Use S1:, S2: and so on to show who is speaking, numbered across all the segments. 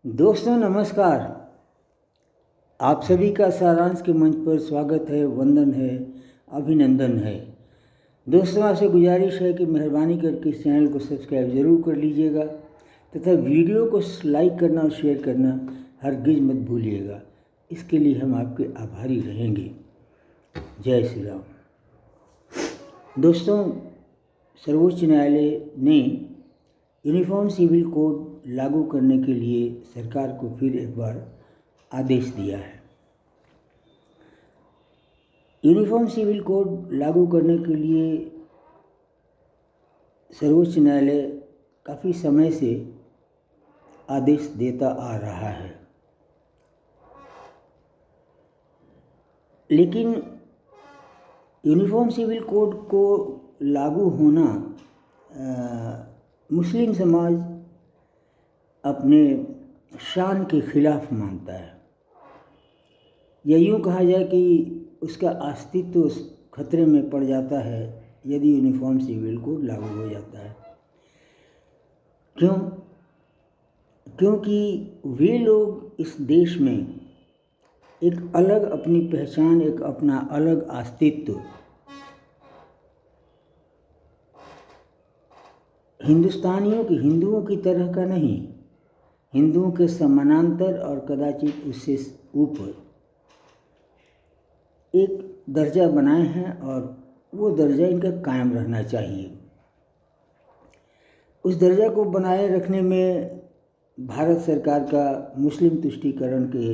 S1: दोस्तों नमस्कार। आप सभी का सारांश के मंच पर स्वागत है, वंदन है, अभिनंदन है। दोस्तों आपसे गुजारिश है कि मेहरबानी करके इस चैनल को सब्सक्राइब ज़रूर कर लीजिएगा तथा वीडियो को लाइक करना और शेयर करना हरगिज मत भूलिएगा। इसके लिए हम आपके आभारी रहेंगे। जय श्री राम। दोस्तों, सर्वोच्च न्यायालय ने यूनिफॉर्म सिविल कोड लागू करने के लिए सरकार को फिर एक बार आदेश दिया है। यूनिफॉर्म सिविल कोड लागू करने के लिए सर्वोच्च न्यायालय काफ़ी समय से आदेश देता आ रहा है, लेकिन यूनिफॉर्म सिविल कोड को लागू होना मुस्लिम समाज अपने शान के खिलाफ मानता है, या यूँ कहा जाए कि उसका अस्तित्व खतरे में पड़ जाता है यदि यूनिफॉर्म सिविल कोड लागू हो जाता है। क्योंकि वे लोग इस देश में एक अलग अपनी पहचान, एक अपना अलग अस्तित्व हिंदुओं की तरह का नहीं, हिंदुओं के समानांतर और कदाचित उससे ऊपर एक दर्जा बनाए हैं और वो दर्जा इनका कायम रहना चाहिए। उस दर्जा को बनाए रखने में भारत सरकार का मुस्लिम तुष्टीकरण के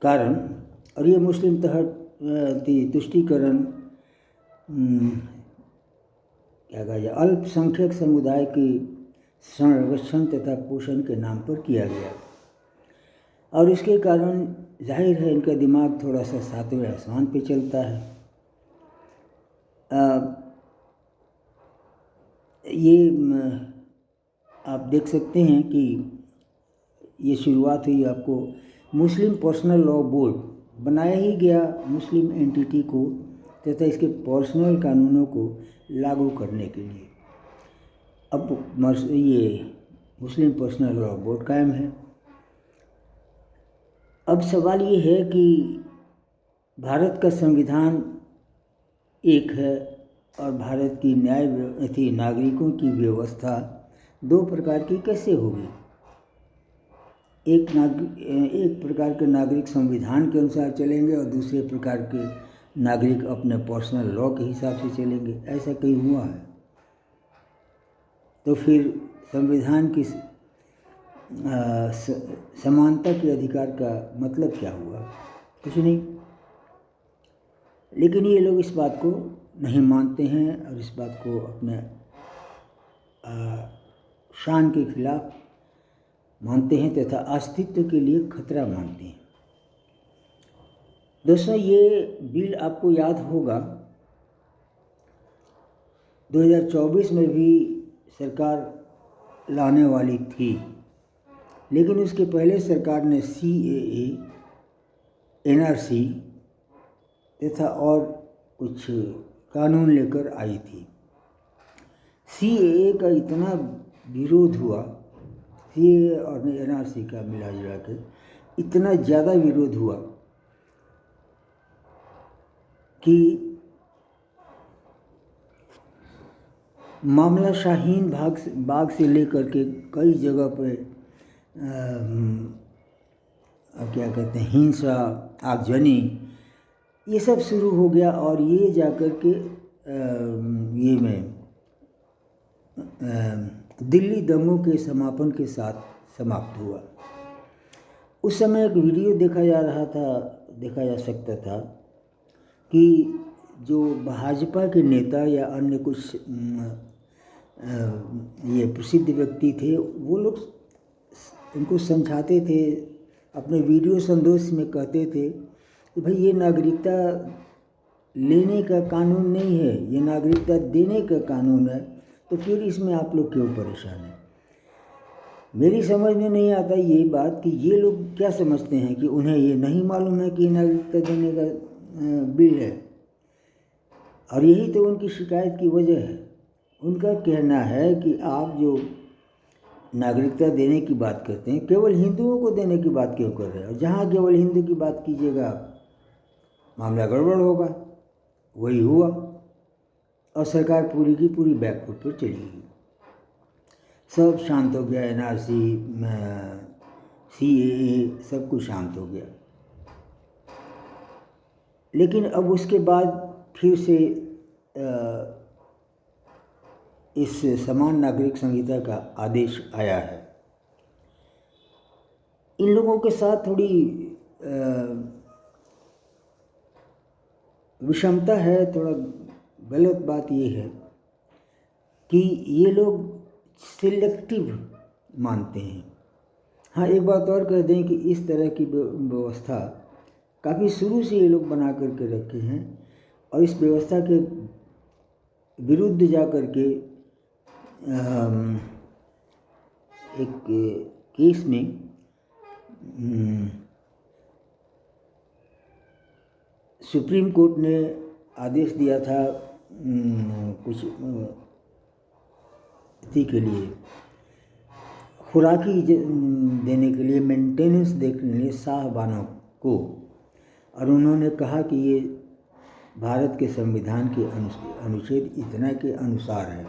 S1: कारण, और ये मुस्लिम तुष्टीकरण क्या कहा जाए, अल्पसंख्यक समुदाय के संरक्षण तथा पोषण के नाम पर किया गया, और इसके कारण जाहिर है इनका दिमाग थोड़ा सा सातवें आसमान पे चलता है। ये आप देख सकते हैं कि ये शुरुआत हुई, आपको मुस्लिम पर्सनल लॉ बोर्ड बनाया ही गया मुस्लिम एंटिटी को तथा इसके पर्सनल कानूनों को लागू करने के लिए। अब ये मुस्लिम पर्सनल लॉ बोर्ड कायम है। अब सवाल ये है कि भारत का संविधान एक है और भारत की नागरिकों की व्यवस्था दो प्रकार की कैसे होगी। एक प्रकार के नागरिक संविधान के अनुसार चलेंगे और दूसरे प्रकार के नागरिक अपने पर्सनल लॉ के हिसाब से चलेंगे। ऐसा कहीं हुआ है? तो फिर संविधान की समानता के अधिकार का मतलब क्या हुआ? कुछ नहीं। लेकिन ये लोग इस बात को नहीं मानते हैं और इस बात को अपने शान के खिलाफ मानते हैं तथा अस्तित्व के लिए खतरा मानते हैं। दोस्तों, ये बिल आपको याद होगा 2024 में भी सरकार लाने वाली थी, लेकिन उसके पहले सरकार ने CAA, NRC तथा और कुछ कानून लेकर आई थी। CAA का इतना विरोध हुआ, CAA और NRC का मिला जुला के इतना ज़्यादा विरोध हुआ कि मामला शाहीन बाग से लेकर के कई जगह पे क्या कहते हैं, हिंसा, आगजनी, ये सब शुरू हो गया और ये जाकर के ये में दिल्ली दंगों के समापन के साथ समाप्त हुआ। उस समय एक वीडियो देखा जा सकता था कि जो भाजपा के नेता या अन्य कुछ ये प्रसिद्ध व्यक्ति थे, वो लोग उनको समझाते थे, अपने वीडियो संदेश में कहते थे कि भाई ये नागरिकता लेने का कानून नहीं है, ये नागरिकता देने का कानून है, तो फिर इसमें आप लोग क्यों परेशान हैं? मेरी समझ में नहीं आता ये बात कि ये लोग क्या समझते हैं कि उन्हें ये नहीं मालूम है कि नागरिकता देने का बिल है, और यही तो उनकी शिकायत की वजह है। उनका कहना है कि आप जो नागरिकता देने की बात करते हैं, केवल हिंदुओं को देने की बात क्यों कर रहे हैं? और जहाँ केवल हिंदू की बात कीजिएगा मामला गड़बड़ होगा। वही हुआ और सरकार पूरी की पूरी बैकफुट पर चली गई। सब शांत हो गया, NRC, CAA सब कुछ शांत हो गया। लेकिन अब उसके बाद फिर से इस समान नागरिक संहिता का आदेश आया है। इन लोगों के साथ थोड़ी विषमता है। थोड़ा गलत बात ये है कि ये लोग सिलेक्टिव मानते हैं। हाँ, एक बात और कह दें कि इस तरह की व्यवस्था काफ़ी शुरू से ये लोग बना करके रखे हैं और इस व्यवस्था के विरुद्ध जा कर के एक केस में सुप्रीम कोर्ट ने आदेश दिया था कुछ इसी के लिए, खुराकी देने के लिए, मेंटेनेंस देने के लिए साहबानों को, और उन्होंने कहा कि ये भारत के संविधान के अनुच्छेद इतना के अनुसार है।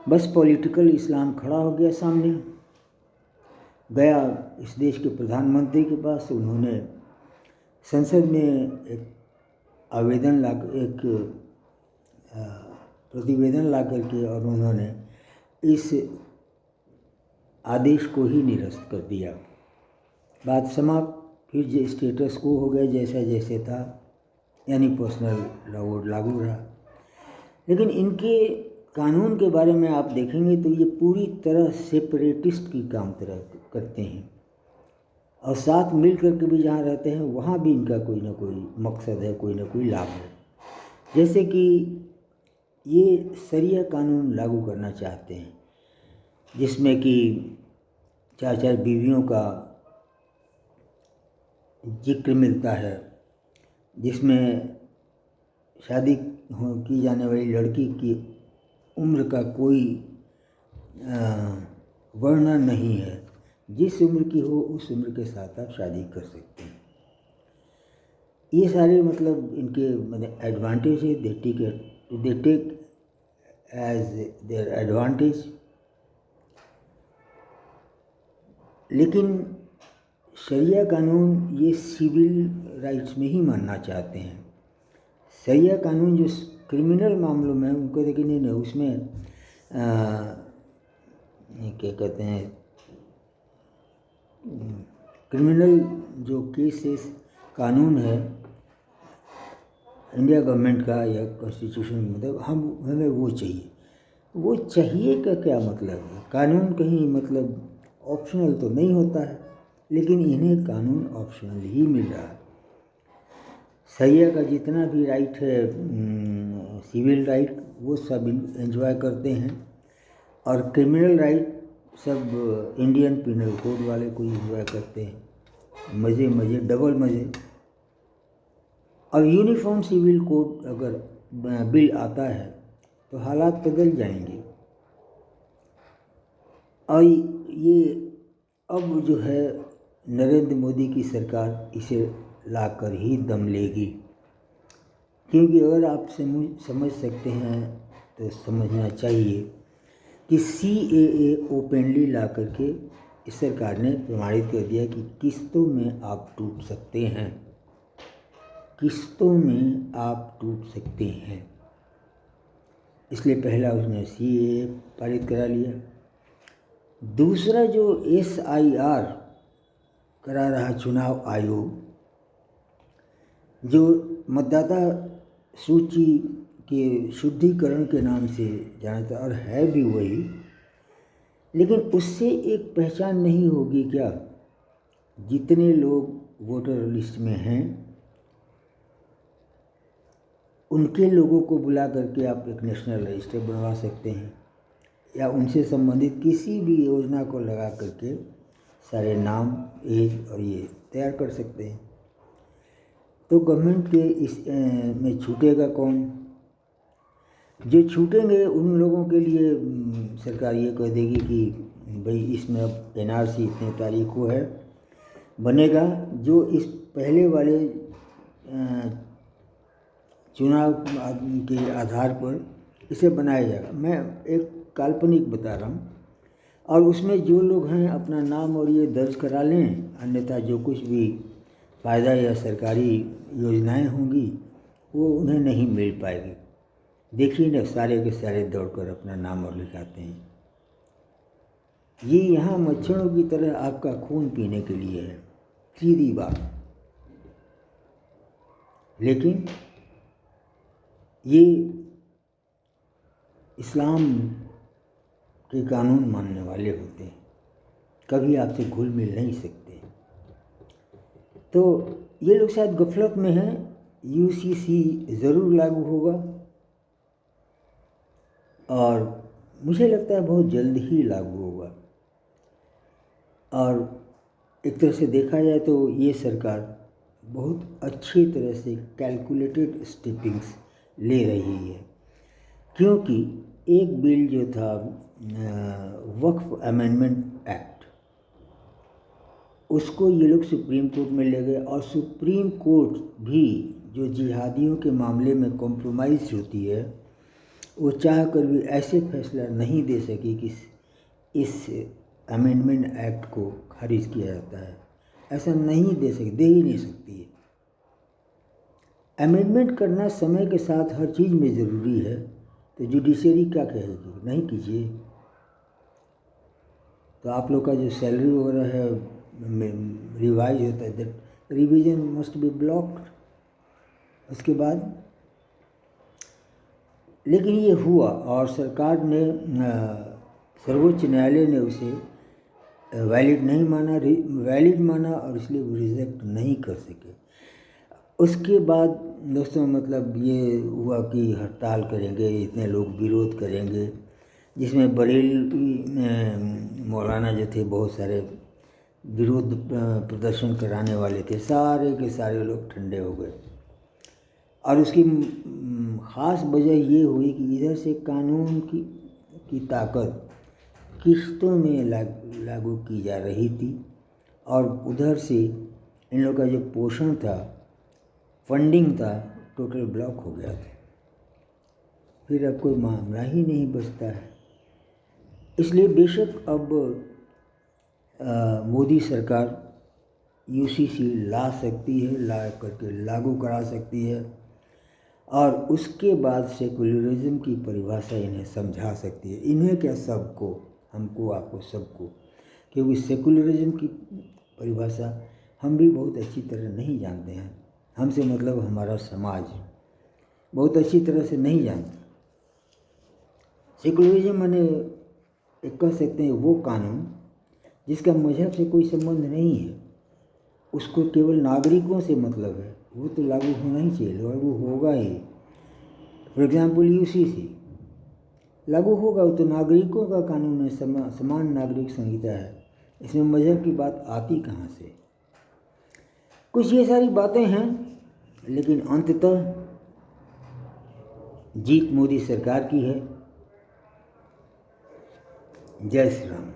S1: बस पॉलिटिकल इस्लाम खड़ा हो गया सामने, गया इस देश के प्रधानमंत्री के पास। उन्होंने संसद में एक प्रतिवेदन ला करके और उन्होंने इस आदेश को ही निरस्त कर दिया। बात समाप्त। फिर जो स्टेटस को हो गया जैसा जैसे था, यानी पर्सनल लॉ लागू रहा। लेकिन इनके कानून के बारे में आप देखेंगे तो ये पूरी तरह सेपरेटिस्ट की काम तरह करते हैं और साथ मिल करके भी जहाँ रहते हैं वहाँ भी इनका कोई ना कोई मकसद है, कोई ना कोई लाभ है। जैसे कि ये शरिया कानून लागू करना चाहते हैं जिसमें कि 4 बीवियों का जिक्र मिलता है, जिसमें शादी की जाने वाली लड़की की उम्र का कोई वर्णन नहीं है। जिस उम्र की हो उस उम्र के साथ आप शादी कर सकते हैं। ये सारे मतलब इनके मतलब एडवांटेज है। They take as their advantage. लेकिन शरिया कानून ये सिविल राइट्स में ही मानना चाहते हैं। शरिया कानून जो क्रिमिनल मामलों में उनको देखिए नहीं उसमें क्या कहते हैं, क्रिमिनल जो केसेस कानून है इंडिया गवर्नमेंट का या कॉन्स्टिट्यूशन, मतलब हमें वो चाहिए। वो चाहिए का क्या मतलब है? कानून कहीं मतलब ऑप्शनल तो नहीं होता है, लेकिन इन्हें कानून ऑप्शनल ही मिल रहा है। शरिया का जितना भी राइट है, सिविल राइट, वो सब एंजॉय करते हैं और क्रिमिनल राइट सब इंडियन पिनल कोड वाले को एंजॉय करते हैं। मज़े मज़े, डबल मज़े। और यूनिफॉर्म सिविल कोड अगर बिल आता है तो हालात बदल जाएंगे। और ये अब जो है नरेंद्र मोदी की सरकार इसे लाकर ही दम लेगी, क्योंकि अगर आप समझ सकते हैं तो समझना चाहिए कि CAA ओपनली ला करके इस सरकार ने प्रमाणित कर दिया कि किस्तों में आप टूट सकते हैं, किस्तों में आप टूट सकते हैं। इसलिए पहला उसने CAA पारित करा लिया। दूसरा जो SIR करा रहा चुनाव आयोग, जो मतदाता सूची के शुद्धिकरण के नाम से जानता और है भी वही, लेकिन उससे एक पहचान नहीं होगी क्या? जितने लोग वोटर लिस्ट में हैं उनके लोगों को बुला करके आप एक नेशनल रजिस्टर बनवा सकते हैं, या उनसे संबंधित किसी भी योजना को लगा करके सारे नाम, एज और ये तैयार कर सकते हैं। तो गवर्नमेंट के इस में छूटेगा कौन? जो छूटेंगे उन लोगों के लिए सरकार ये कह देगी कि भाई इसमें अब NRC इतने तारीख को है बनेगा, जो इस पहले वाले चुनाव के आधार पर इसे बनाया जाएगा। मैं एक काल्पनिक बता रहा हूँ, और उसमें जो लोग हैं अपना नाम और ये दर्ज करा लें, अन्यथा जो कुछ भी फ़ायदा या सरकारी योजनाएं होंगी वो उन्हें नहीं मिल पाएगी। देखिए ना, सारे के सारे दौड़कर अपना नाम और लिखाते हैं। ये यहाँ मच्छरों की तरह आपका खून पीने के लिए है, सीधी बात। लेकिन ये इस्लाम के कानून मानने वाले होते हैं, कभी आपसे घुल मिल नहीं सकते। तो ये लोग शायद गफलत में हैं। UCC ज़रूर लागू होगा, और मुझे लगता है बहुत जल्द ही लागू होगा। और एक तरह से देखा जाए तो ये सरकार बहुत अच्छी तरह से कैलकुलेटेड स्टेपिंग्स ले रही है, क्योंकि एक बिल जो था वक्फ अमेंडमेंट एक्ट, उसको ये लोग सुप्रीम कोर्ट में ले गए, और सुप्रीम कोर्ट भी जो जिहादियों के मामले में कॉम्प्रोमाइज़ होती है, वो चाह कर भी ऐसे फैसला नहीं दे सकी कि इस अमेंडमेंट एक्ट को खारिज किया जाता है। ऐसा नहीं दे ही नहीं सकती है। अमेंडमेंट करना समय के साथ हर चीज़ में ज़रूरी है, तो जुडिशरी क्या कहेगी, नहीं कीजिए। तो आप लोग का जो सैलरी वगैरह है रिवाइज होता है, that revision must be blocked उसके बाद। लेकिन ये हुआ, और सरकार ने सर्वोच्च न्यायालय ने उसे वैलिड माना, और इसलिए वो रिजेक्ट नहीं कर सके। उसके बाद दोस्तों मतलब ये हुआ कि हड़ताल करेंगे, इतने लोग विरोध करेंगे, जिसमें बरेली मौलाना जो थे बहुत सारे विरोध प्रदर्शन कराने वाले थे, सारे के सारे लोग ठंडे हो गए। और उसकी ख़ास वजह ये हुई कि इधर से कानून की ताकत किश्तों में लागू की जा रही थी, और उधर से इन लोगों का जो पोषण था, फंडिंग था, टोटल ब्लॉक हो गया था। फिर अब कोई मामला ही नहीं बचता है। इसलिए बेशक अब मोदी सरकार UCC ला सकती है, ला करके लागू करा सकती है, और उसके बाद सेकुलरिज्म की परिभाषा इन्हें समझा सकती है। इन्हें क्या, सबको, हमको, आपको, सबको, क्योंकि सेकुलरिज्म की परिभाषा हम भी बहुत अच्छी तरह नहीं जानते हैं। हमसे मतलब हमारा समाज बहुत अच्छी तरह से नहीं जानता। सेकुलरिज्म माने एक कह सकते हैं वो कानून जिसका मजहब से कोई संबंध नहीं है, उसको केवल नागरिकों से मतलब है, वो तो लागू होना ही चाहिए, लागू होगा ही। फॉर एग्जाम्पल UCC लागू होगा, वो तो नागरिकों का कानून है, समान नागरिक संहिता है, इसमें मजहब की बात आती कहाँ से। कुछ ये सारी बातें हैं, लेकिन अंततः जीत मोदी सरकार की है। जय श्री राम।